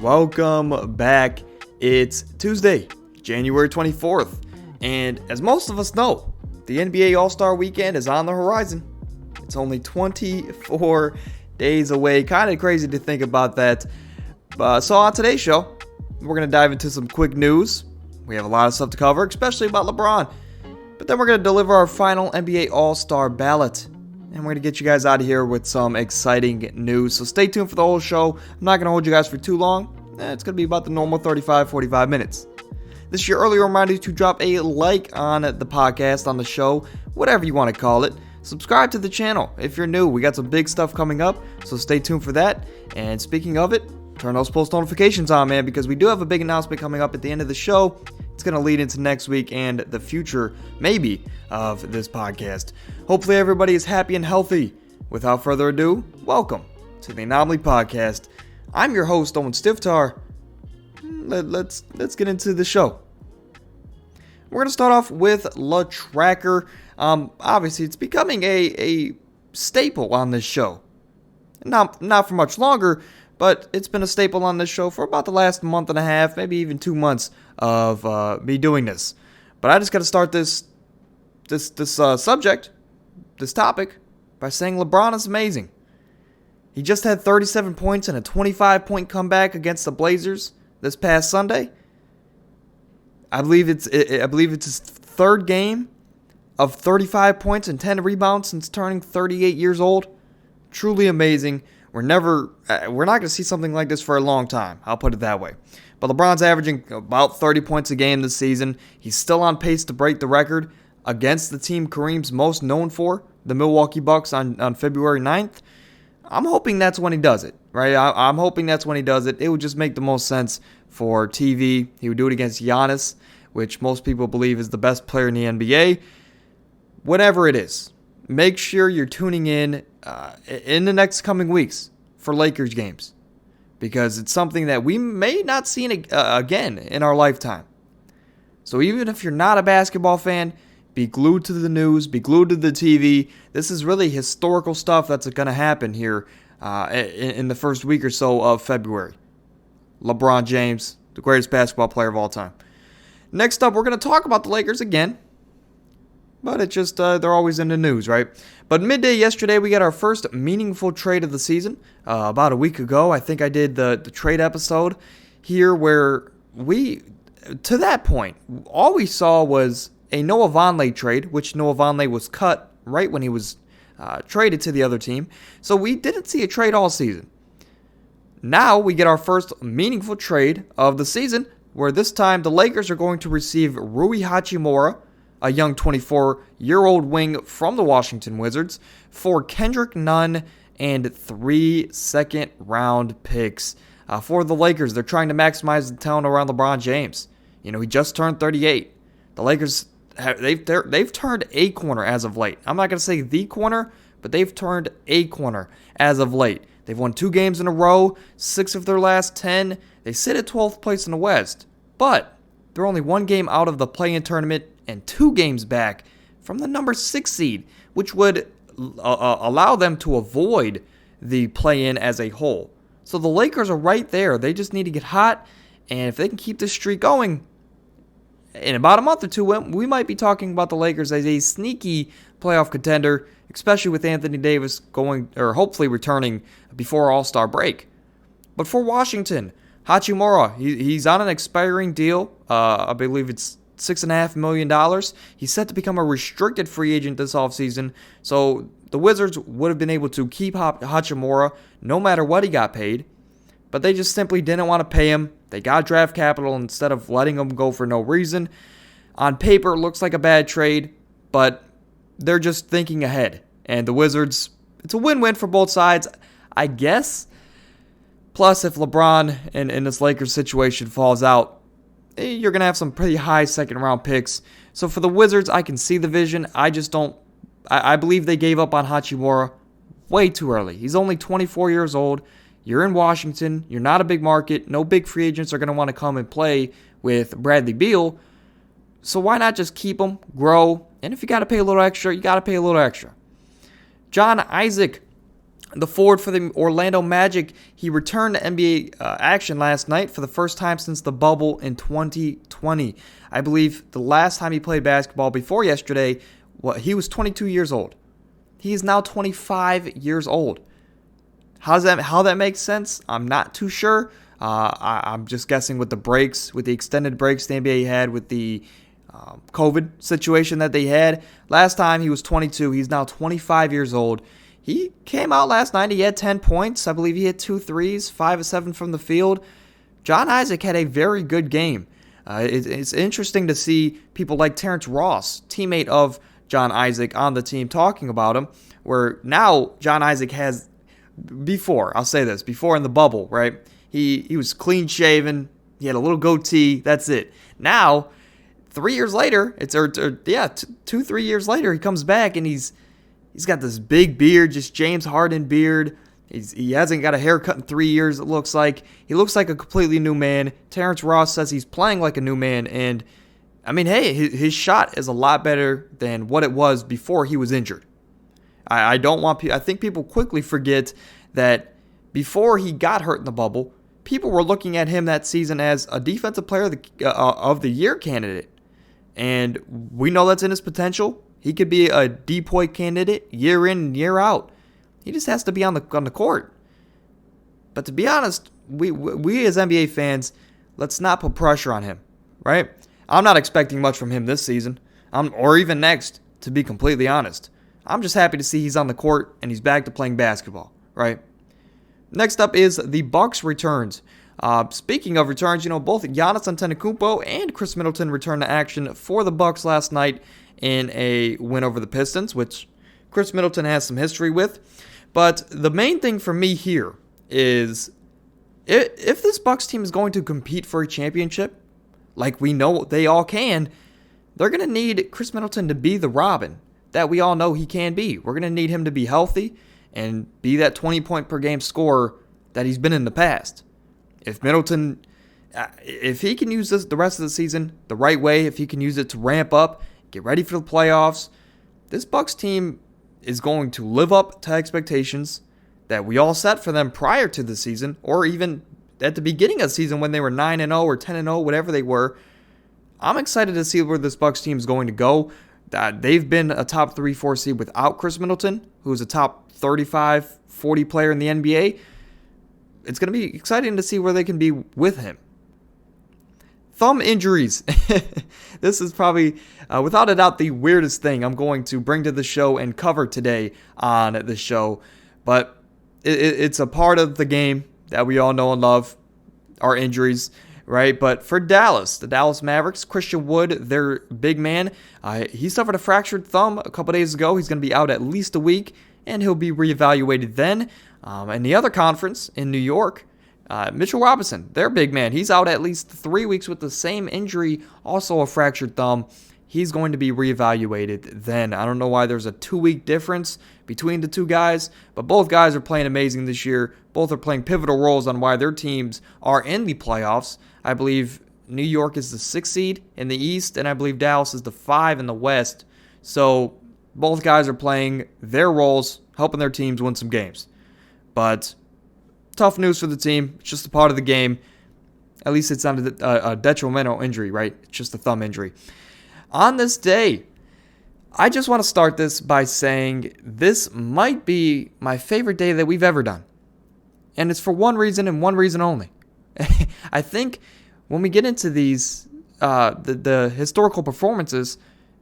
Welcome back. It's Tuesday, January 24th, and as most of us know, the NBA All-Star Weekend is on the horizon. It's only 24 days away. Kind of crazy to think about that. So on today's show, we're going to dive into some quick news. We have a lot of stuff to cover, especially about LeBron. But then we're going to deliver our final NBA All-Star ballot. And we're going to get you guys out of here with some exciting news. So stay tuned for the whole show. I'm not going to hold you guys for too long. It's going to be about the normal 35-45 minutes. This is your early reminder to drop a like on the podcast, on the show, whatever you want to call it. Subscribe to the channel if you're new. We got some big stuff coming up, so stay tuned for that. And speaking of it, turn those post notifications on, man, because we do have a big announcement coming up at the end of the show. It's going to lead into next week and the future, maybe, of this podcast. Hopefully everybody is happy and healthy. Without further ado, welcome to the Anomaly Podcast. I'm your host, Owen Stiftar. Let's get into the show. We're going to start off with La Tracker. Obviously, it's becoming a staple on this show. Not for much longer, but it's been a staple on this show for about the last month and a half, maybe even 2 months of me doing this. But I just got to start this subject, this topic, by saying LeBron is amazing. He just had 37 points and a 25-point comeback against the Blazers this past Sunday. I believe it's his third game of 35 points and 10 rebounds since turning 38 years old. Truly amazing. We're not going to see something like this for a long time. I'll put it that way. But LeBron's averaging about 30 points a game this season. He's still on pace to break the record against the team Kareem's most known for, the Milwaukee Bucks, on February 9th. I'm hoping that's when he does it, right? I'm hoping that's when he does it. It would just make the most sense for TV. He would do it against Giannis, which most people believe is the best player in the NBA. Whatever it is, make sure you're tuning in the next coming weeks for Lakers games, because it's something that we may not see again in our lifetime. So even if you're not a basketball fan, be glued to the news, be glued to the TV. This is really historical stuff that's going to happen here in the first week or so of February. LeBron James, the greatest basketball player of all time. Next up, we're going to talk about the Lakers again. But it's just, they're always in the news, right? But midday yesterday, we got our first meaningful trade of the season. About a week ago, I think I did the trade episode here where to that point, all we saw was a Noah Vonleh trade, which Noah Vonleh was cut right when he was traded to the other team. So we didn't see a trade all season. Now we get our first meaningful trade of the season, where this time the Lakers are going to receive Rui Hachimura, a young 24-year-old wing from the Washington Wizards, for Kendrick Nunn and 3 second-round picks. For the Lakers, they're trying to maximize the talent around LeBron James. You know, he just turned 38. The Lakers, they've turned a corner as of late. I'm not going to say the corner, but they've turned a corner as of late. They've won 2 games in a row, 6 of their last 10. They sit at 12th place in the West, but they're only 1 game out of the play-in tournament and 2 games back from the number 6 seed, which would allow them to avoid the play-in as a whole. So the Lakers are right there. They just need to get hot, and if they can keep this streak going, in about a month or two, we might be talking about the Lakers as a sneaky playoff contender, especially with Anthony Davis hopefully returning before All-Star break. But for Washington, Hachimura, he's on an expiring deal. I believe it's $6.5 million. He's set to become a restricted free agent this offseason. So the Wizards would have been able to keep Hachimura no matter what he got paid. But they just simply didn't want to pay him. They got draft capital instead of letting him go for no reason. On paper, it looks like a bad trade, but they're just thinking ahead. And the Wizards, it's a win-win for both sides, I guess. Plus, if LeBron in this Lakers situation falls out, you're going to have some pretty high second-round picks. So for the Wizards, I can see the vision. I believe they gave up on Hachimura way too early. He's only 24 years old. You're in Washington. You're not a big market. No big free agents are going to want to come and play with Bradley Beal. So why not just keep him, grow, and if you got to pay a little extra, you got to pay a little extra. John Isaac The forward for the Orlando Magic, he returned to NBA action last night for the first time since the bubble in 2020. I believe the last time he played basketball before yesterday, he was 22 years old. He is now 25 years old. How that makes sense? I'm not too sure. I'm just guessing with the breaks, with the extended breaks the NBA had with the COVID situation that they had. Last time he was 22. He's now 25 years old. He came out last night. He had 10 points. I believe he hit 2 threes, 5 of 7 from the field. John Isaac had a very good game. It's interesting to see people like Terrence Ross, teammate of John Isaac, on the team talking about him, where now John Isaac has, before in the bubble, right? He was clean shaven. He had a little goatee. That's it. Now, 3 years later, 2-3 years later, he comes back and he's got this big beard, just James Harden beard. He hasn't got a haircut in 3 years, it looks like. He looks like a completely new man. Terrence Ross says he's playing like a new man. And, I mean, hey, his shot is a lot better than what it was before he was injured. I think people quickly forget that before he got hurt in the bubble, people were looking at him that season as a defensive player of the year candidate. And we know that's in his potential. He could be a DPOY candidate year in and year out. He just has to be on the court. But to be honest, we as NBA fans, let's not put pressure on him, right? I'm not expecting much from him this season, or even next, to be completely honest. I'm just happy to see he's on the court and he's back to playing basketball, right? Next up is the Bucks returns. Speaking of returns, both Giannis Antetokounmpo and Chris Middleton returned to action for the Bucks last night in a win over the Pistons, which Chris Middleton has some history with. But the main thing for me here is if this Bucks team is going to compete for a championship, like we know they all can, they're going to need Chris Middleton to be the Robin that we all know he can be. We're going to need him to be healthy and be that 20-point-per-game scorer that he's been in the past. If Middleton, if he can use this the rest of the season the right way, if he can use it to ramp up, get ready for the playoffs, this Bucks team is going to live up to expectations that we all set for them prior to the season, or even at the beginning of the season when they were 9-0 or 10-0, whatever they were. I'm excited to see where this Bucks team is going to go. They've been a top 3-4 seed without Chris Middleton, who's a top 35, 40 player in the NBA. It's going to be exciting to see where they can be with him. Thumb injuries. This is probably, without a doubt, the weirdest thing I'm going to bring to the show and cover today on the show. But it's a part of the game that we all know and love, our injuries, right? But for Dallas, the Dallas Mavericks, Christian Wood, their big man, he suffered a fractured thumb a couple days ago. He's going to be out at least a week, and he'll be reevaluated then. In the other conference in New York, Mitchell Robinson, their big man, he's out at least 3 weeks with the same injury, also a fractured thumb. He's going to be reevaluated then. I don't know why there's a 2-week difference between the two guys, but both guys are playing amazing this year. Both are playing pivotal roles on why their teams are in the playoffs. I believe New York is the 6th seed in the East, and I believe Dallas is the 5 in the West. So both guys are playing their roles, helping their teams win some games. But tough news for the team. It's just a part of the game. At least it's not a detrimental injury, right? It's just a thumb injury. On this day, I just want to start this by saying this might be my favorite day that we've ever done. And it's for one reason and one reason only. I think when we get into these, the historical performances,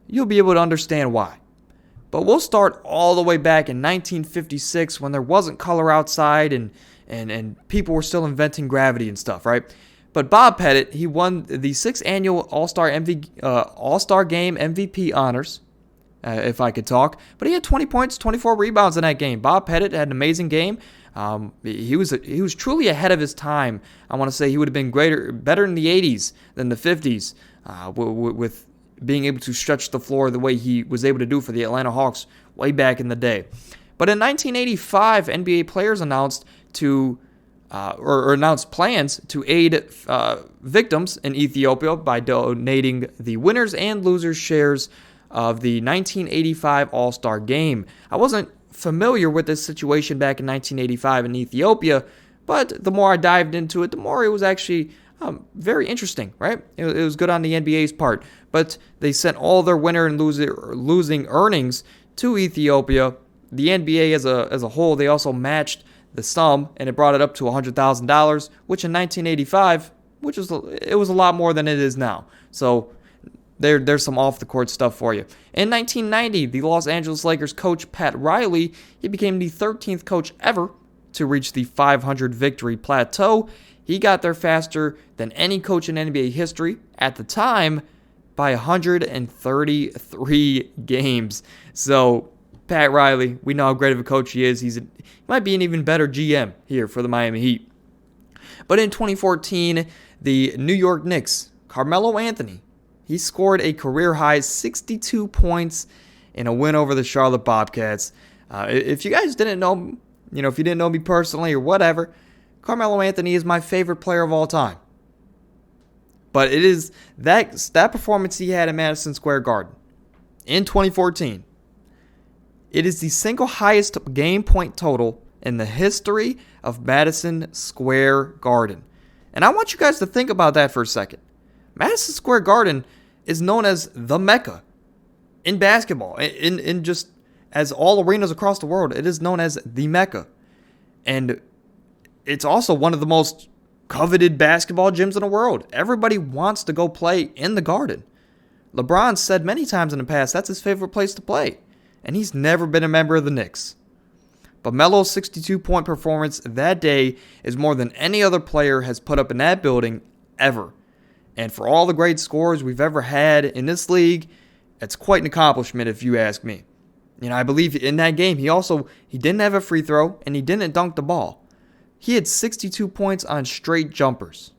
you'll be able to understand why. But we'll start all the way back in 1956 when there wasn't color outside and people were still inventing gravity and stuff, right? But Bob Pettit, he won the 6th annual All-Star Game MVP honors, if I could talk. But he had 20 points, 24 rebounds in that game. Bob Pettit had an amazing game. He was truly ahead of his time. I want to say he would have been better in the 80s than the 50s with being able to stretch the floor the way he was able to do for the Atlanta Hawks way back in the day. But in 1985, NBA players announced announced plans to aid victims in Ethiopia by donating the winners and losers shares of the 1985 All-Star Game. I wasn't familiar with this situation back in 1985 in Ethiopia, but the more I dived into it, the more it was actually very interesting, right? It was good on the NBA's part, but they sent all their winner and losing earnings to Ethiopia. The NBA as a whole, they also matched the sum, and it brought it up to $100,000, which in 1985, it was a lot more than it is now. So there's some off-the-court stuff for you. In 1990, the Los Angeles Lakers coach Pat Riley, he became the 13th coach ever to reach the 500 victory plateau. He got there faster than any coach in NBA history at the time by 133 games. So Pat Riley, we know how great of a coach he is. He might be an even better GM here for the Miami Heat. But in 2014, the New York Knicks, Carmelo Anthony, he scored a career-high 62 points in a win over the Charlotte Bobcats. If you guys didn't know, if you didn't know me personally or whatever, Carmelo Anthony is my favorite player of all time. But it is that performance he had in Madison Square Garden in 2014. It is the single highest game point total in the history of Madison Square Garden. And I want you guys to think about that for a second. Madison Square Garden is known as the Mecca in basketball. In just as all arenas across the world, it is known as the Mecca. And it's also one of the most coveted basketball gyms in the world. Everybody wants to go play in the Garden. LeBron said many times in the past that's his favorite place to play. And he's never been a member of the Knicks. But Melo's 62-point performance that day is more than any other player has put up in that building ever. And for all the great scores we've ever had in this league, it's quite an accomplishment if you ask me. I believe in that game, he didn't have a free throw and he didn't dunk the ball. He had 62 points on straight jumpers.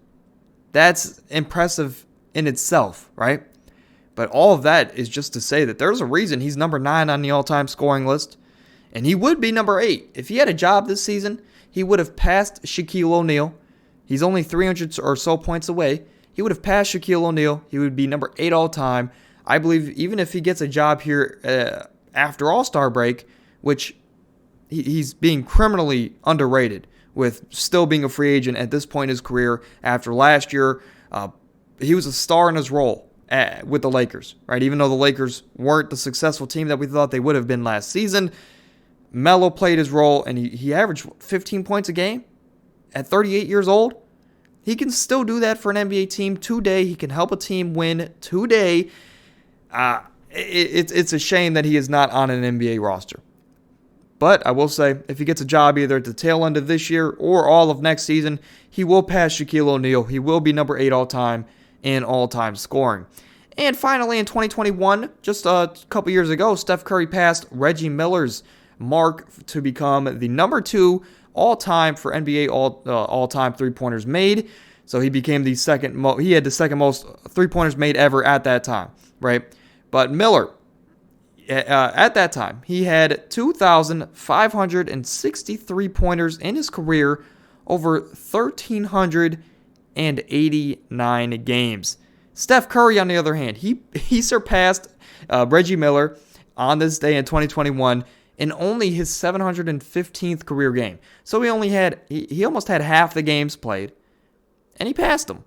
That's impressive in itself, right? But all of that is just to say that there's a reason he's number 9 on the all-time scoring list. And he would be number 8. If he had a job this season, he would have passed Shaquille O'Neal. He's only 300 or so points away. He would have passed Shaquille O'Neal. He would be number 8 all-time. I believe even if he gets a job here after All-Star break, which he's being criminally underrated with still being a free agent at this point in his career after last year, he was a star in his role with the Lakers, right? Even though the Lakers weren't the successful team that we thought they would have been last season, Melo played his role, and he averaged 15 points a game at 38 years old. He can still do that for an NBA team today. He can help a team win today. It's a shame that he is not on an NBA roster. But I will say, if he gets a job either at the tail end of this year or all of next season, he will pass Shaquille O'Neal. He will be number 8 all-time in all-time scoring. And finally, in 2021, just a couple years ago, Steph Curry passed Reggie Miller's mark to become the number 2 all-time for NBA all-time three-pointers made. So he became the second he had the second most three-pointers made ever at that time, right? But Miller, at that time, he had 2,563 pointers in his career over 1,389 games. Steph Curry, on the other hand, he surpassed Reggie Miller on this day in 2021 in only his 715th career game. So he almost had half the games played, and he passed him.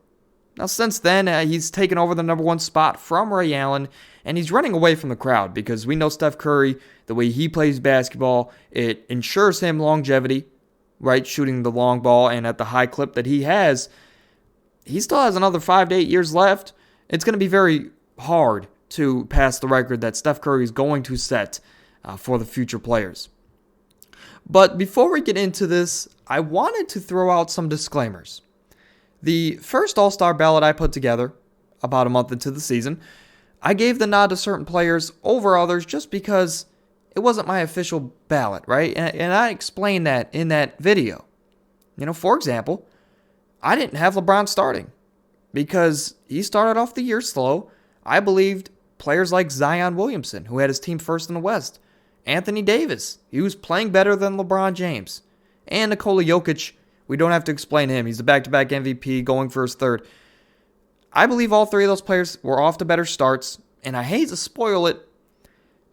Now, since then, he's taken over the number 1 spot from Ray Allen, and he's running away from the crowd because we know Steph Curry, the way he plays basketball, it ensures him longevity, right? Shooting the long ball, and at the high clip that he has, he still has another 5 to 8 years left. It's going to be very hard to pass the record that Steph Curry is going to set for the future players. But before we get into this, I wanted to throw out some disclaimers. The first All-Star ballot I put together about a month into the season, I gave the nod to certain players over others just because it wasn't my official ballot, right? And I explained that in that video. For example, I didn't have LeBron starting because he started off the year slow. I believed players like Zion Williamson, who had his team first in the West, Anthony Davis, he was playing better than LeBron James, and Nikola Jokic. We don't have to explain him. He's a back-to-back MVP going for his third. I believe all 3 of those players were off to better starts, and I hate to spoil it,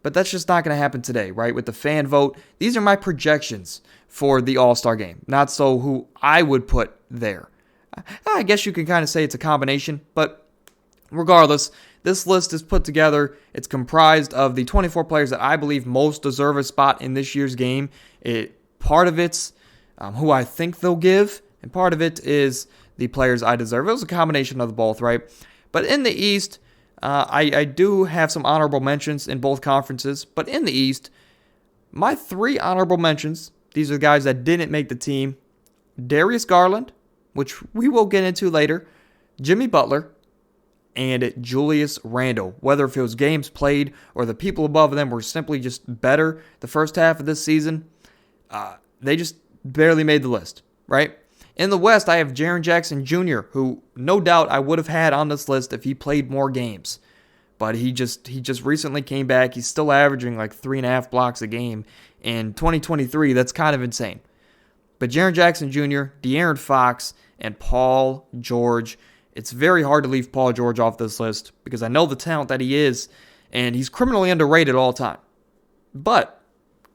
But that's just not going to happen today, right? With the fan vote, these are my projections for the All-Star game, not so who I would put there. I guess you can kind of say it's a combination, but regardless, this list is put together. It's comprised of the 24 players that I believe most deserve a spot in this year's game. Part of it's who I think they'll give, and part of it is the players I deserve. It was a combination of the both, right? But in the East, I do have some honorable mentions in both conferences. But in the East, my 3 honorable mentions, these are the guys that didn't make the team. Darius Garland, which we will get into later, Jimmy Butler, and Julius Randle. Whether if it was games played or the people above them were simply just better the first half of this season, they just barely made the list, right? In the West, I have Jaren Jackson Jr., who no doubt I would have had on this list if he played more games. But he just recently came back. He's still averaging like 3.5 blocks a game. In 2023, that's kind of insane. But Jaren Jackson Jr., De'Aaron Fox, and Paul George. It's very hard to leave Paul George off this list because I know the talent that he is, and he's criminally underrated all the time. But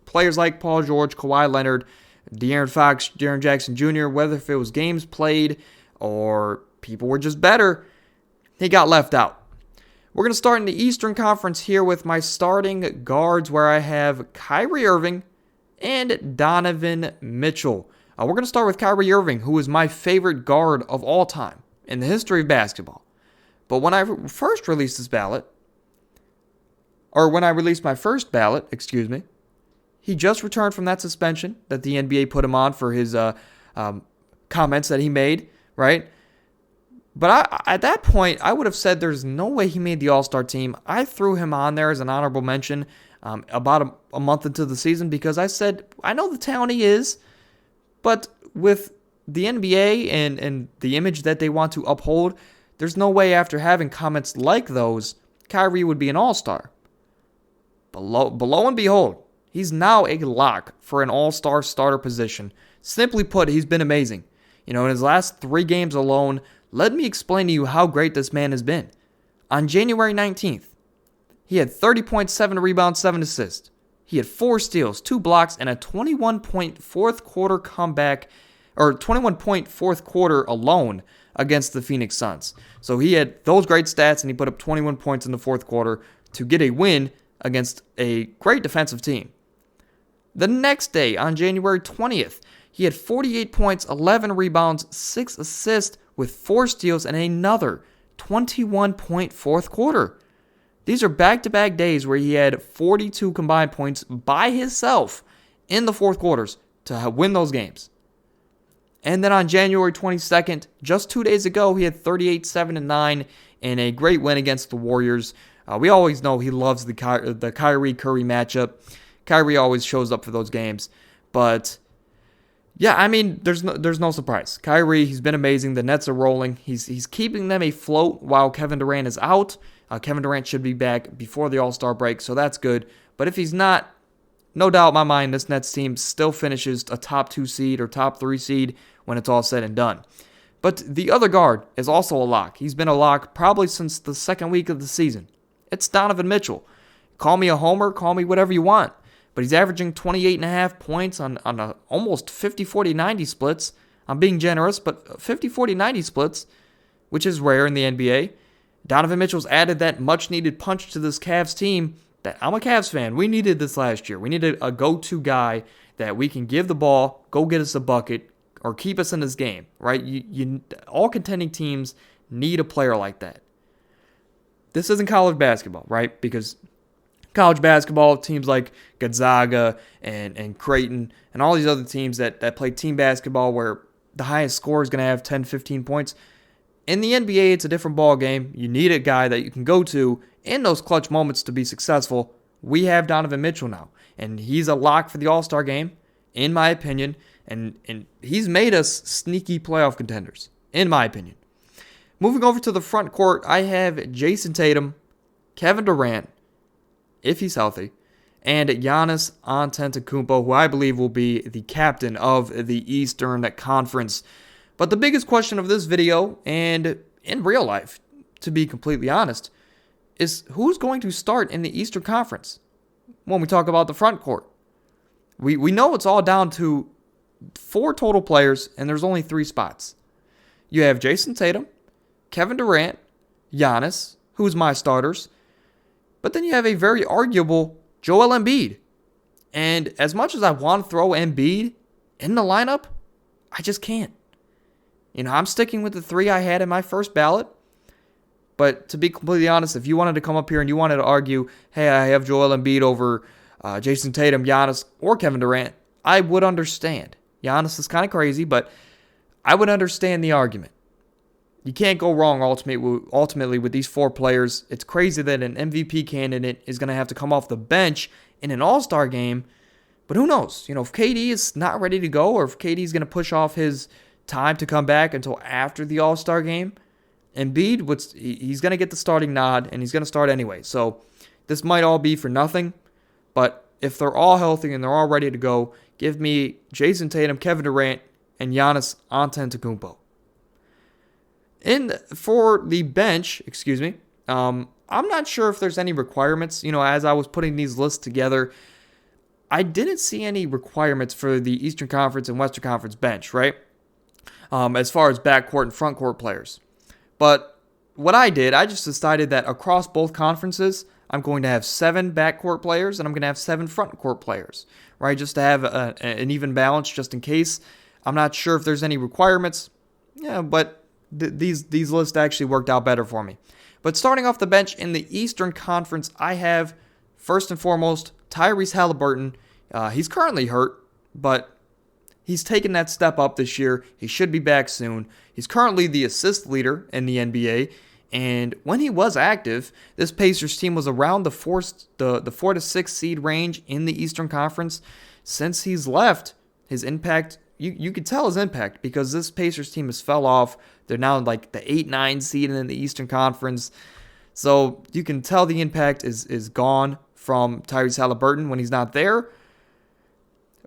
players like Paul George, Kawhi Leonard, De'Aaron Fox, Jaren Jackson Jr., whether if it was games played or people were just better, he got left out. We're going to start in the Eastern Conference here with my starting guards, where I have Kyrie Irving and Donovan Mitchell. We're going to start with Kyrie Irving, who is my favorite guard of all time in the history of basketball. But when I first released this ballot, or when I released my first ballot, he just returned from that suspension that the NBA put him on for his comments that he made, right? But at that point, I would have said there's no way he made the All-Star team. I threw him on there as an honorable mention about a month into the season because I said, I know the talent he is, but with the NBA and the image that they want to uphold, there's no way after having comments like those, Kyrie would be an All-Star. Below and behold, he's now a lock for an All-Star starter position. Simply put, he's been amazing. In his last 3 games alone, let me explain to you how great this man has been. On January 19th, he had 30.7 rebounds, 7 assists. He had 4 steals, 2 blocks, and a 21-point fourth quarter comeback, or 21-point fourth quarter alone against the Phoenix Suns. So he had those great stats, and he put up 21 points in the fourth quarter to get a win against a great defensive team. The next day, on January 20th, he had 48 points, 11 rebounds, 6 assists with 4 steals and another 21-point fourth quarter. These are back-to-back days where he had 42 combined points by himself in the fourth quarters to win those games. And then on January 22nd, just 2 days ago, he had 38, 7, and 9 in a great win against the Warriors. We always know he loves the Kyrie-Curry matchup. Kyrie always shows up for those games. But yeah, I mean, there's no surprise. Kyrie, he's been amazing. The Nets are rolling. He's keeping them afloat while Kevin Durant is out. Kevin Durant should be back before the All-Star break, so that's good. But if he's not, no doubt in my mind, this Nets team still finishes a top 2 seed or top 3 seed when it's all said and done. But the other guard is also a lock. He's been a lock probably since the second week of the season. It's Donovan Mitchell. Call me a homer, call me whatever you want. But he's averaging 28.5 points on a almost 50-40-90 splits. I'm being generous, but 50-40-90 splits, which is rare in the NBA. Donovan Mitchell's added that much-needed punch to this Cavs team that I'm a Cavs fan. We needed this last year. We needed a go-to guy that we can give the ball, go get us a bucket, or keep us in this game, right? All contending teams need a player like that. This isn't college basketball, right? Because college basketball, teams like Gonzaga and Creighton and all these other teams that play team basketball where the highest score is going to have 10, 15 points. In the NBA, it's a different ball game. You need a guy that you can go to in those clutch moments to be successful. We have Donovan Mitchell now, and he's a lock for the All-Star game, in my opinion, and he's made us sneaky playoff contenders, in my opinion. Moving over to the front court, I have Jason Tatum, Kevin Durant, if he's healthy, and Giannis Antetokounmpo, who I believe will be the captain of the Eastern Conference. But the biggest question of this video, and in real life, to be completely honest, is who's going to start in the Eastern Conference? when we talk about the front court. We know it's all down to 4 total players, and there's only 3 spots. You have Jason Tatum, Kevin Durant, Giannis, who's my starters, but then you have a very arguable Joel Embiid. And as much as I want to throw Embiid in the lineup, I just can't. I'm sticking with the 3 I had in my first ballot. But to be completely honest, if you wanted to come up here and you wanted to argue, hey, I have Joel Embiid over Jason Tatum, Giannis, or Kevin Durant, I would understand. Giannis is kind of crazy, but I would understand the argument. You can't go wrong ultimately with these 4 players. It's crazy that an MVP candidate is going to have to come off the bench in an All-Star game, but who knows? If KD is not ready to go, or if KD is going to push off his time to come back until after the All-Star game, Embiid, he's going to get the starting nod, and he's going to start anyway. So this might all be for nothing, but if they're all healthy and they're all ready to go, give me Jason Tatum, Kevin Durant, and Giannis Antetokounmpo. For the bench, I'm not sure if there's any requirements. As I was putting these lists together, I didn't see any requirements for the Eastern Conference and Western Conference bench, right? As far as backcourt and frontcourt players. But what I did, I just decided that across both conferences, I'm going to have 7 backcourt players and I'm going to have 7 frontcourt players, right? Just to have an even balance, just in case. I'm not sure if there's any requirements, but these lists actually worked out better for me. But starting off the bench in the Eastern Conference, I have, first and foremost, Tyrese Halliburton. He's currently hurt, but he's taken that step up this year. He should be back soon. He's currently the assist leader in the NBA. And when he was active, this Pacers team was around the 4 to 6 seed range in the Eastern Conference. Since he's left, his impact, you could tell his impact, because this Pacers team has fell off. They're now like the 8-9 seed in the Eastern Conference. So you can tell the impact is gone from Tyrese Halliburton when he's not there.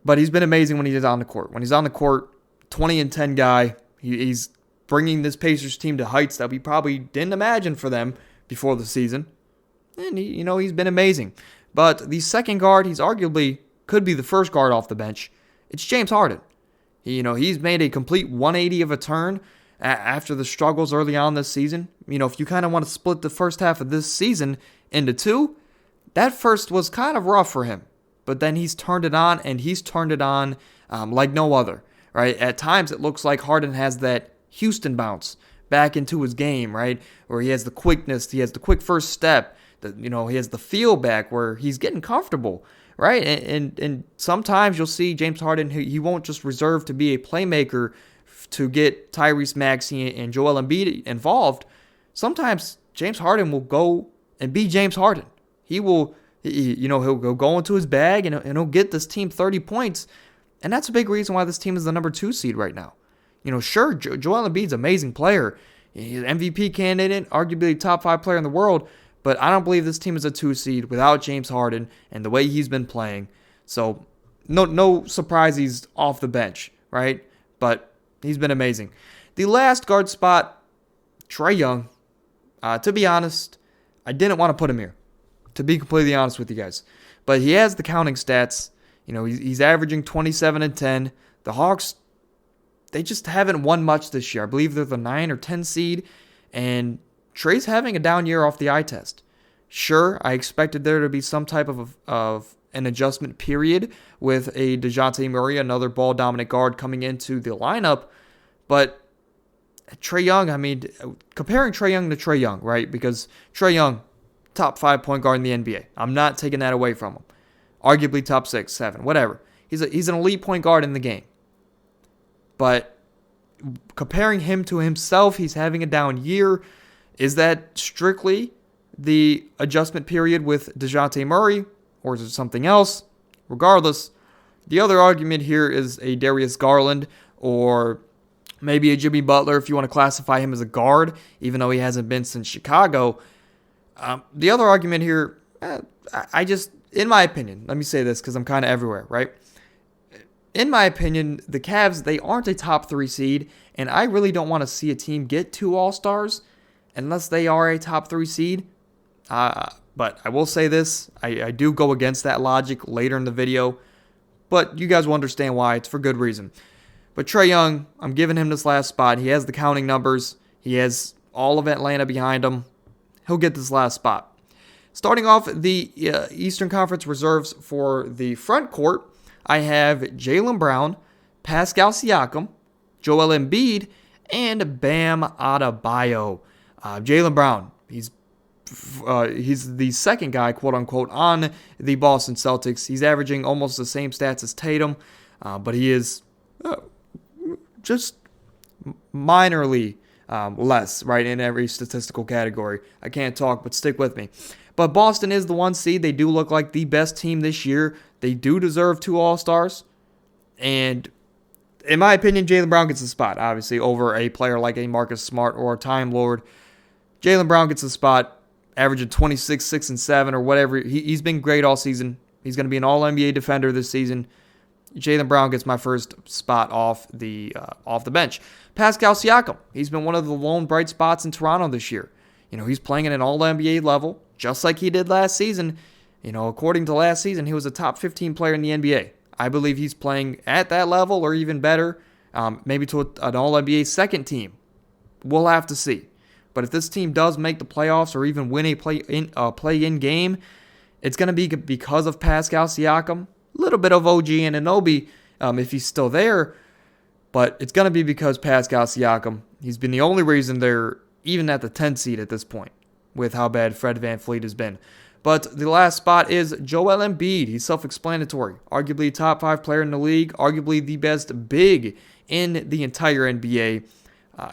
But he's been amazing when he's on the court. When he's on the court, 20-10 guy. He's bringing this Pacers team to heights that we probably didn't imagine for them before the season. And he's been amazing. But the second guard, he's arguably could be the first guard off the bench. It's James Harden. He's made a complete 180 of a turn after the struggles early on this season. If you kind of want to split the first half of this season into 2, that first was kind of rough for him. But then he's turned it on, and he's turned it on like no other, right? At times it looks like Harden has that Houston bounce back into his game, right? Where he has the quickness, he has the quick first step, he has the feel back where he's getting comfortable, right? And sometimes you'll see James Harden, he won't just reserve to be a playmaker to get Tyrese Maxey and Joel Embiid involved. Sometimes James Harden will go and be James Harden. He'll go into his bag and he'll get this team 30 points. And that's a big reason why this team is the number 2 seed right now. Sure, Joel Embiid's an amazing player. He's an MVP candidate, arguably top 5 player in the world. But I don't believe this team is a 2 seed without James Harden and the way he's been playing. So no surprise he's off the bench, right? But he's been amazing. The last guard spot, Trae Young. To be honest, I didn't want to put him here, to be completely honest with you guys. But he has the counting stats. He's averaging 27 and 10. The Hawks, they just haven't won much this year. I believe they're the 9 or 10 seed. And Trae's having a down year off the eye test. Sure, I expected there to be some type of an adjustment period with a DeJounte Murray, another ball-dominant guard, coming into the lineup. But Trae Young, comparing Trae Young to Trae Young, right? Because Trae Young, top 5 point guard in the NBA. I'm not taking that away from him. Arguably top 6, 7, whatever. He's an elite point guard in the game. But comparing him to himself, he's having a down year. Is that strictly the adjustment period with DeJounte Murray, or is it something else? Regardless, the other argument here is a Darius Garland, or maybe a Jimmy Butler if you want to classify him as a guard, even though he hasn't been since Chicago. The other argument here, in my opinion, let me say this because I'm kind of everywhere, right? In my opinion, the Cavs, they aren't a top 3 seed, and I really don't want to see a team get 2 All-Stars unless they are a top 3 seed. But I will say this, I do go against that logic later in the video, but you guys will understand why. It's for good reason. But Trae Young, I'm giving him this last spot. He has the counting numbers. He has all of Atlanta behind him. He'll get this last spot. Starting off the Eastern Conference reserves for the front court, I have Jaylen Brown, Pascal Siakam, Joel Embiid, and Bam Adebayo. Jaylen Brown, he's the second guy, quote unquote, on the Boston Celtics. He's averaging almost the same stats as Tatum, but he is just minorly less, right, in every statistical category. I can't talk, but stick with me. But Boston is the 1 seed. They do look like the best team this year. They do deserve 2 All-Stars. And in my opinion, Jaylen Brown gets a spot, obviously, over a player like a Marcus Smart or a Time Lord. Jaylen Brown gets a spot, averaging 26, 6, and 7, or whatever. He's been great all season. He's going to be an All-NBA defender this season. Jaylen Brown gets my first spot off the bench. Pascal Siakam, he's been one of the lone bright spots in Toronto this year. He's playing at an All-NBA level, just like he did last season. According to last season, he was a top 15 player in the NBA. I believe he's playing at that level or even better, maybe to an All-NBA second team. We'll have to see. But if this team does make the playoffs or even win a play-in game, it's going to be because of Pascal Siakam. A little bit of OG Anunoby if he's still there, but it's going to be because Pascal Siakam. He's been the only reason they're even at the 10th seed at this point with how bad Fred VanVleet has been. But the last spot is Joel Embiid. He's self-explanatory. Arguably a top 5 player in the league. Arguably the best big in the entire NBA.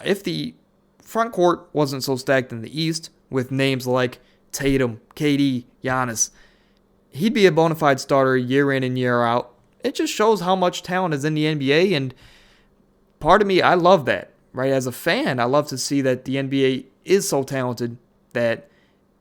If the front court wasn't so stacked in the East with names like Tatum, KD, Giannis, he'd be a bona fide starter year in and year out. It just shows how much talent is in the NBA, and part of me, I love that, right? As a fan, I love to see that the NBA is so talented that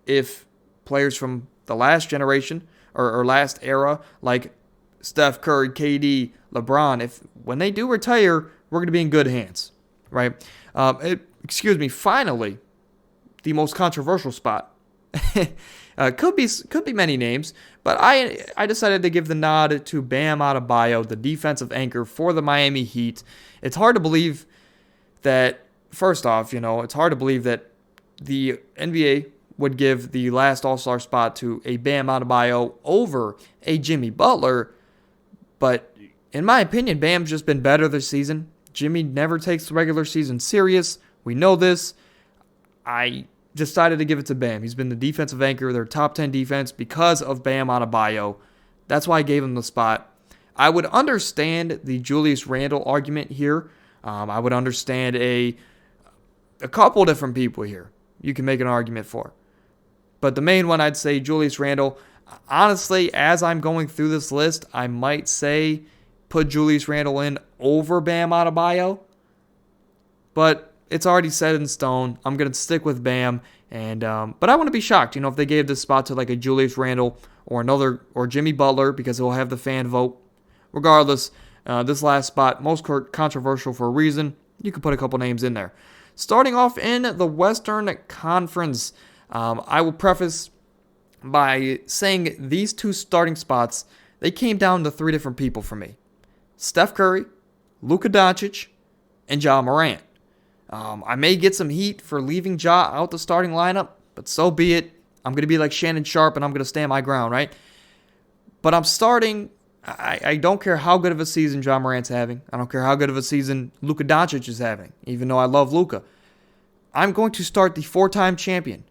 if players from the last generation or last era, like Steph Curry, KD, LeBron, when they do retire, we're going to be in good hands, right? Finally, the most controversial spot. Could be many names, but I decided to give the nod to Bam Adebayo, the defensive anchor for the Miami Heat. It's hard to believe that, first off, it's hard to believe that the NBA would give the last All-Star spot to a Bam Adebayo over a Jimmy Butler, but in my opinion, Bam's just been better this season. Jimmy never takes the regular season serious. We know this. I decided to give it to Bam. He's been the defensive anchor, their top 10 defense, because of Bam Adebayo. That's why I gave him the spot. I would understand the Julius Randle argument here. I would understand a couple different people here you can make an argument for. But the main one, I'd say Julius Randle. Honestly, as I'm going through this list, I might say put Julius Randle in over Bam Adebayo. But it's already set in stone. I'm going to stick with Bam. But I wouldn't be shocked, if they gave this spot to like a Julius Randle or Jimmy Butler, because he'll have the fan vote. Regardless, this last spot, most controversial for a reason. You could put a couple names in there. Starting off in the Western Conference, I will preface by saying these 2 starting spots, they came down to 3 different people for me. Steph Curry, Luka Doncic, and Ja Morant. I may get some heat for leaving Ja out the starting lineup, but so be it. I'm going to be like Shannon Sharp, and I'm going to stand my ground, right? But I'm starting. I don't care how good of a season Ja Morant's having. I don't care how good of a season Luka Doncic is having, even though I love Luka. I'm going to start the 4-time champion,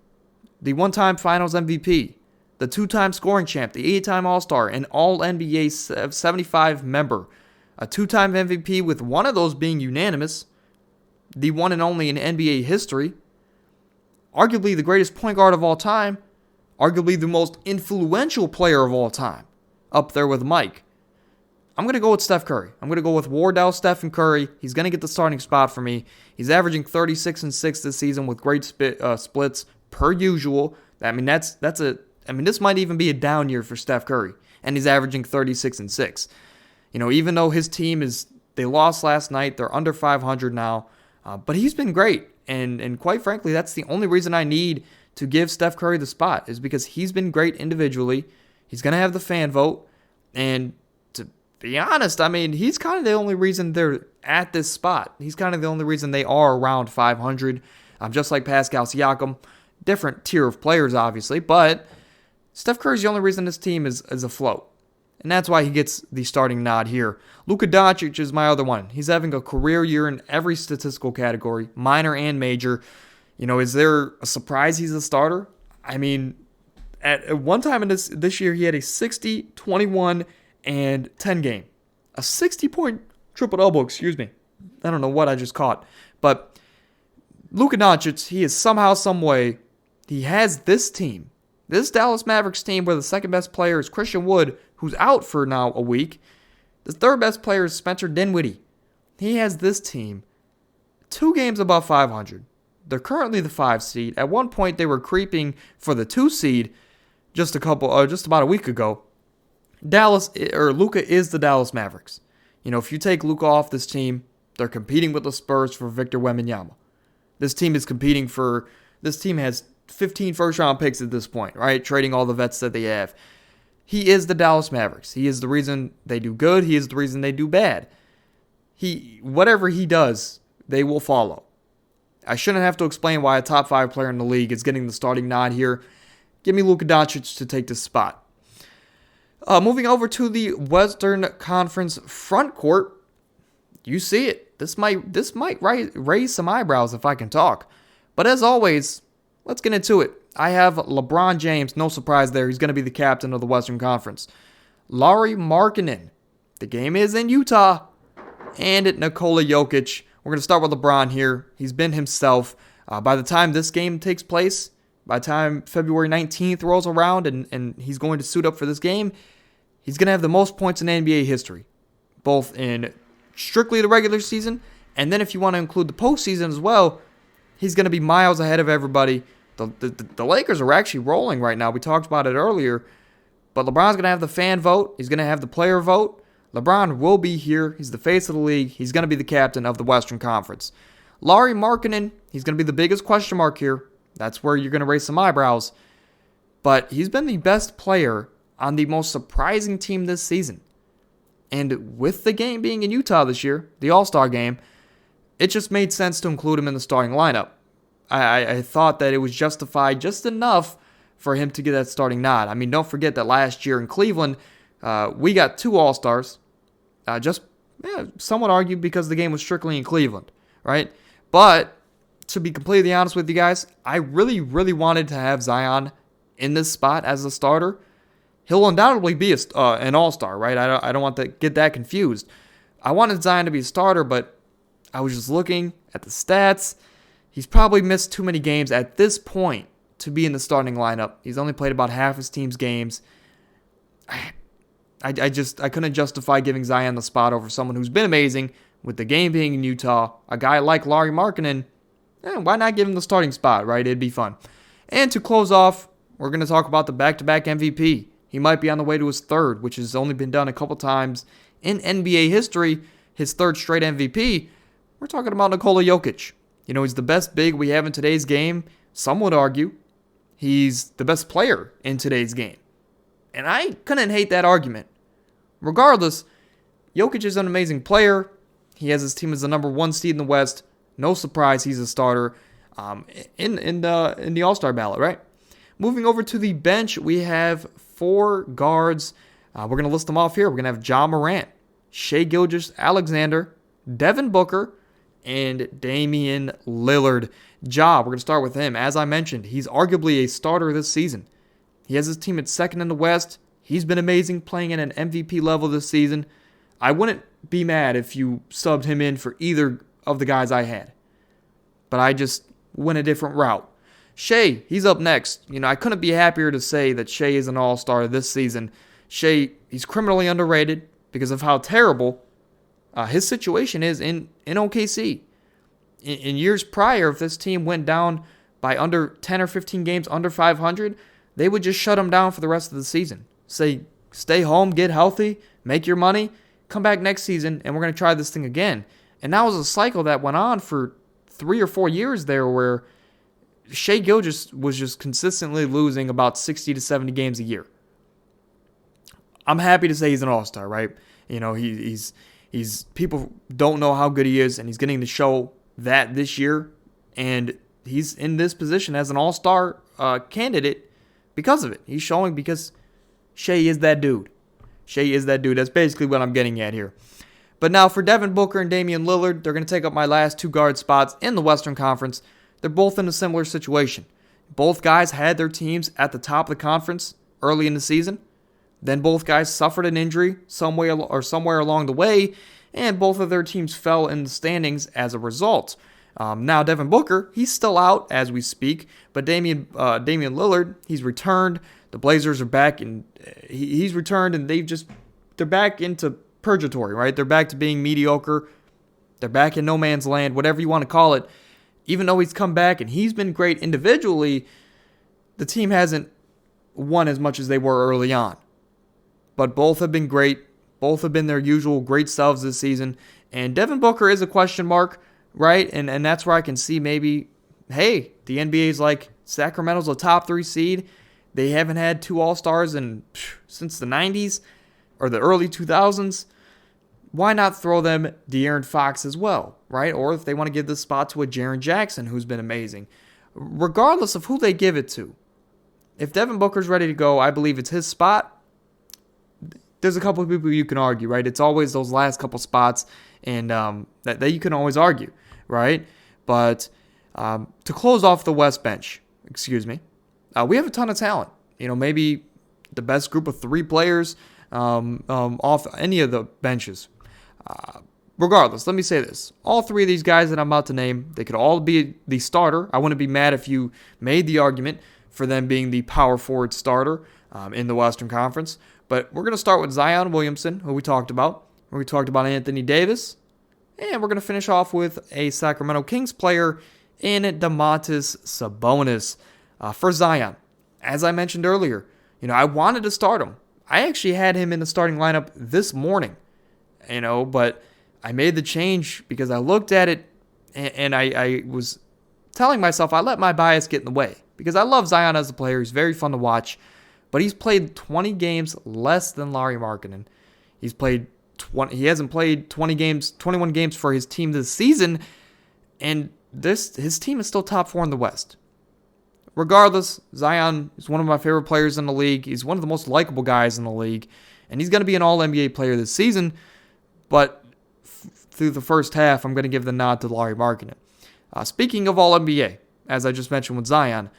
the 1-time Finals MVP, the 2-time scoring champ, the 8-time All-Star, an All-NBA 75 member, a 2-time MVP with one of those being unanimous, the one and only in NBA history, arguably the greatest point guard of all time, arguably the most influential player of all time, up there with Mike. I'm going to go with Steph Curry. I'm going to go with Wardell, Steph, and Curry. He's going to get the starting spot for me. He's averaging 36 and 6 this season with great splits per usual. This might even be a down year for Steph Curry, and he's averaging 36 and 6. Even though his team they lost last night, they're under 500 now, but he's been great. And quite frankly, that's the only reason I need to give Steph Curry the spot is because he's been great individually. He's going to have the fan vote. And to be honest, I mean, he's kind of the only reason they're at this spot. He's kind of the only reason they are around 500. Just like Pascal Siakam. Different tier of players, obviously. But Steph Curry's the only reason this team is afloat. And that's why he gets the starting nod here. Luka Doncic is my other one. He's having a career year in every statistical category, minor and major. Is there a surprise he's a starter? I mean, at one time in this year, he had a 60, 21, and 10 game. A 60-point triple-double, excuse me. I don't know what I just caught. But Luka Doncic, he is somehow, some way, he has this team. This Dallas Mavericks team where the second best player is Christian Wood, who's out for now a week. The third best player is Spencer Dinwiddie. He has this team 2 games above 500. They're currently the 5 seed. At one point, they were creeping for the 2 seed just about a week ago. Luka is the Dallas Mavericks. If you take Luka off this team, they're competing with the Spurs for Victor Wembanyama. This team has 15 first-round picks at this point, right? Trading all the vets that they have. He is the Dallas Mavericks. He is the reason they do good. He is the reason they do bad. Whatever he does, they will follow. I shouldn't have to explain why a top 5 player in the league is getting the starting nod here. Give me Luka Doncic to take this spot. Moving over to the Western Conference front court, you see it. This might raise some eyebrows if I can talk. But as always, let's get into it. I have LeBron James, no surprise there. He's going to be the captain of the Western Conference. Lauri Markkanen. The game is in Utah. And at Nikola Jokic. We're going to start with LeBron here. He's been himself. By the time this game takes place, by the time February 19th rolls around and he's going to suit up for this game, he's going to have the most points in NBA history. Both in strictly the regular season, and then if you want to include the postseason as well, he's going to be miles ahead of everybody. The Lakers are actually rolling right now. We talked about it earlier. But LeBron's going to have the fan vote. He's going to have the player vote. LeBron will be here. He's the face of the league. He's going to be the captain of the Western Conference. Lauri Markkanen, he's going to be the biggest question mark here. That's where you're going to raise some eyebrows. But he's been the best player on the most surprising team this season. And with the game being in Utah this year, the All-Star game, it just made sense to include him in the starting lineup. I thought that it was justified just enough for him to get that starting nod. I mean, don't forget that last year in Cleveland, we got 2 All-Stars. Some would argue because the game was strictly in Cleveland, right? But to be completely honest with you guys, I really, really wanted to have Zion in this spot as a starter. He'll undoubtedly be an All-Star, right? I don't want to get that confused. I wanted Zion to be a starter, but I was just looking at the stats. He's probably missed too many games at this point to be in the starting lineup. He's only played about half his team's games. I couldn't justify giving Zion the spot over someone who's been amazing. With the game being in Utah, a guy like Lauri Markkanen, why not give him the starting spot, right? It'd be fun. And to close off, we're going to talk about the back-to-back MVP. He might be on the way to his third, which has only been done a couple times in NBA history. His third straight MVP. We're talking about Nikola Jokic. He's the best big we have in today's game. Some would argue he's the best player in today's game. And I couldn't hate that argument. Regardless, Jokic is an amazing player. He has his team as the number 1 seed in the West. No surprise he's a starter in the All-Star ballot, right? Moving over to the bench, we have 4 guards. We're going to list them off here. We're going to have Ja Morant, Shai Gilgeous-Alexander, Devin Booker, and Damian Lillard. Ja, we're going to start with him. As I mentioned, he's arguably a starter this season. He has his team at second in the West. He's been amazing playing at an MVP level this season. I wouldn't be mad if you subbed him in for either of the guys I had. But I just went a different route. Shai, he's up next. I couldn't be happier to say that Shai is an all-star this season. Shai, he's criminally underrated because of how terrible his situation is in OKC. In years prior, if this team went down by under 10 or 15 games under 500, they would just shut him down for the rest of the season. Say, stay home, get healthy, make your money, come back next season, and we're going to try this thing again. And that was a cycle that went on for 3 or 4 years there where Shai Gilgeous was just consistently losing about 60 to 70 games a year. I'm happy to say he's an all-star, right? He's people don't know how good he is, and he's getting to show that this year, and he's in this position as an all-star candidate because of it. He's showing because Shai is that dude. Shai is that dude. That's basically what I'm getting at here. But now for Devin Booker and Damian Lillard, they're going to take up my last 2 guard spots in the Western Conference. They're both in a similar situation. Both guys had their teams at the top of the conference early in the season. Then both guys suffered an injury somewhere along the way, and both of their teams fell in the standings as a result. Now Devin Booker, he's still out as we speak, but Damian Lillard, he's returned. The Blazers are back, and he's returned, and they're back into purgatory, right? They're back to being mediocre. They're back in no man's land, whatever you want to call it. Even though he's come back and he's been great individually, the team hasn't won as much as they were early on. But both have been great. Both have been their usual great selves this season. And Devin Booker is a question mark, right? And that's where I can see maybe, hey, the NBA's like, Sacramento's a top 3 seed. They haven't had 2 All-Stars since the 90s or the early 2000s. Why not throw them De'Aaron Fox as well, right? Or if they want to give this spot to a Jaren Jackson, who's been amazing. Regardless of who they give it to, if Devin Booker's ready to go, I believe it's his spot. There's a couple of people you can argue, right? It's always those last couple spots, and that you can always argue, right? But to close off the West bench, we have a ton of talent. Maybe the best group of 3 players off any of the benches. Regardless, let me say this. All 3 of these guys that I'm about to name, they could all be the starter. I wouldn't be mad if you made the argument for them being the power forward starter in the Western Conference. But we're going to start with Zion Williamson, who we talked about. We talked about Anthony Davis. And we're going to finish off with a Sacramento Kings player in Domantas Sabonis. For Zion, as I mentioned earlier, I wanted to start him. I actually had him in the starting lineup this morning, but I made the change because I looked at it and I was telling myself I let my bias get in the way because I love Zion as a player. He's very fun to watch, but he's played 20 games less than Lauri Markkanen. He hasn't played 21 games for his team this season, and his team is still top 4 in the West. Regardless, Zion is one of my favorite players in the league. He's one of the most likable guys in the league. And he's going to be an All-NBA player this season. But through the first half, I'm going to give the nod to Lauri Markkanen. Speaking of All-NBA, as I just mentioned with Zion,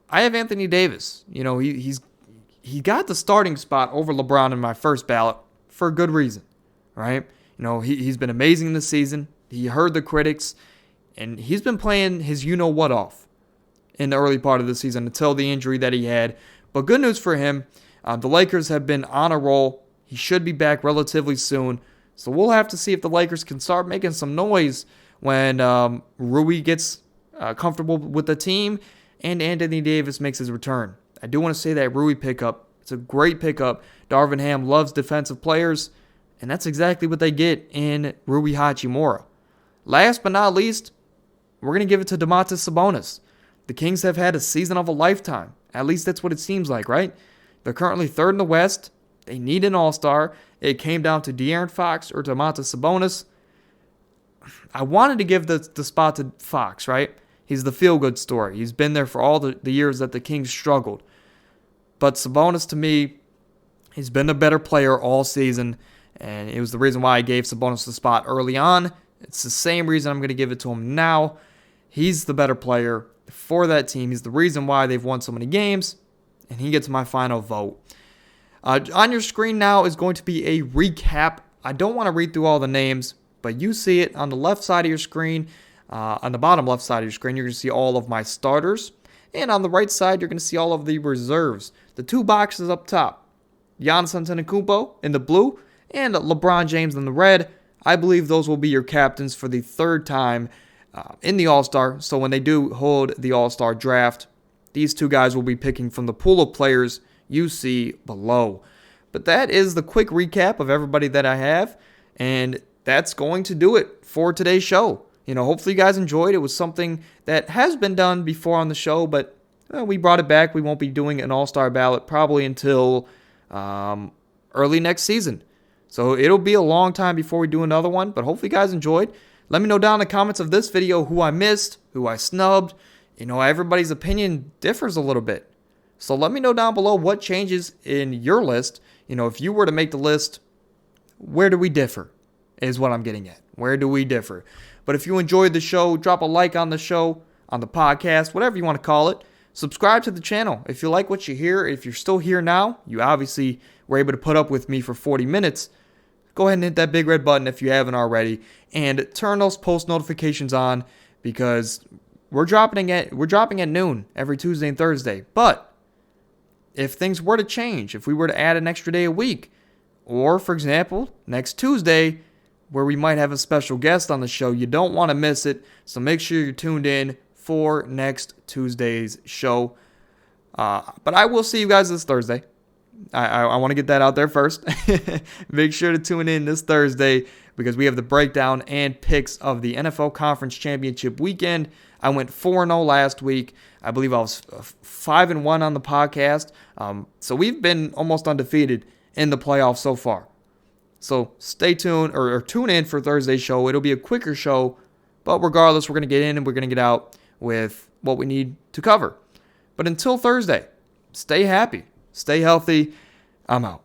I have Anthony Davis. He got the starting spot over LeBron in my first ballot for a good reason, right? He's been amazing this season. He heard the critics, and he's been playing his you-know-what off in the early part of the season until the injury that he had. But good news for him, the Lakers have been on a roll. He should be back relatively soon. So we'll have to see if the Lakers can start making some noise when Rui gets comfortable with the team and Anthony Davis makes his return. I do want to say that Rui pickup, it's a great pickup. Darvin Ham loves defensive players, and that's exactly what they get in Rui Hachimura. Last but not least, we're going to give it to Domantas Sabonis. The Kings have had a season of a lifetime. At least that's what it seems like, right? They're currently 3rd in the West. They need an all-star. It came down to De'Aaron Fox or Domantas Sabonis. I wanted to give the spot to Fox, right? He's the feel-good story. He's been there for all the years that the Kings struggled. But Sabonis, to me, he's been a better player all season, and it was the reason why I gave Sabonis the spot early on. It's the same reason I'm going to give it to him now. He's the better player for that team. He's the reason why they've won so many games, and he gets my final vote. On your screen now is going to be a recap. I don't want to read through all the names, but you see it on the left side of your screen. On the bottom left side of your screen, you're going to see all of my starters. And on the right side, you're going to see all of the reserves. The 2 boxes up top, Giannis Antetokounmpo in the blue and LeBron James in the red. I believe those will be your captains for the 3rd time in the All-Star. So when they do hold the All-Star draft, these 2 guys will be picking from the pool of players you see below. But that is the quick recap of everybody that I have, and that's going to do it for today's show. hopefully you guys enjoyed. It was something that has been done before on the show, but we brought it back. We won't be doing an all-star ballot probably until early next season. So it'll be a long time before we do another one, but hopefully you guys enjoyed. Let me know down in the comments of this video who I missed, who I snubbed. Everybody's opinion differs a little bit. So let me know down below what changes in your list. If you were to make the list, where do we differ is what I'm getting at. Where do we differ? But if you enjoyed the show, drop a like on the show, on the podcast, whatever you want to call it. Subscribe to the channel. If you like what you hear, if you're still here now, you obviously were able to put up with me for 40 minutes. Go ahead and hit that big red button if you haven't already, and turn those post notifications on, because we're dropping at noon every Tuesday and Thursday. But if things were to change, if we were to add an extra day a week, or for example, next Tuesday, where we might have a special guest on the show, you don't want to miss it. So make sure you're tuned in for next Tuesday's show. But I will see you guys this Thursday. I want to get that out there first. Make sure to tune in this Thursday, because we have the breakdown and picks of the NFL Conference Championship weekend. I went 4-0 last week. I believe I was 5-1 on the podcast. So we've been almost undefeated in the playoffs so far. So stay tuned, or tune in for Thursday's show. It'll be a quicker show, but regardless, we're going to get in and we're going to get out with what we need to cover. But until Thursday, stay happy, stay healthy. I'm out.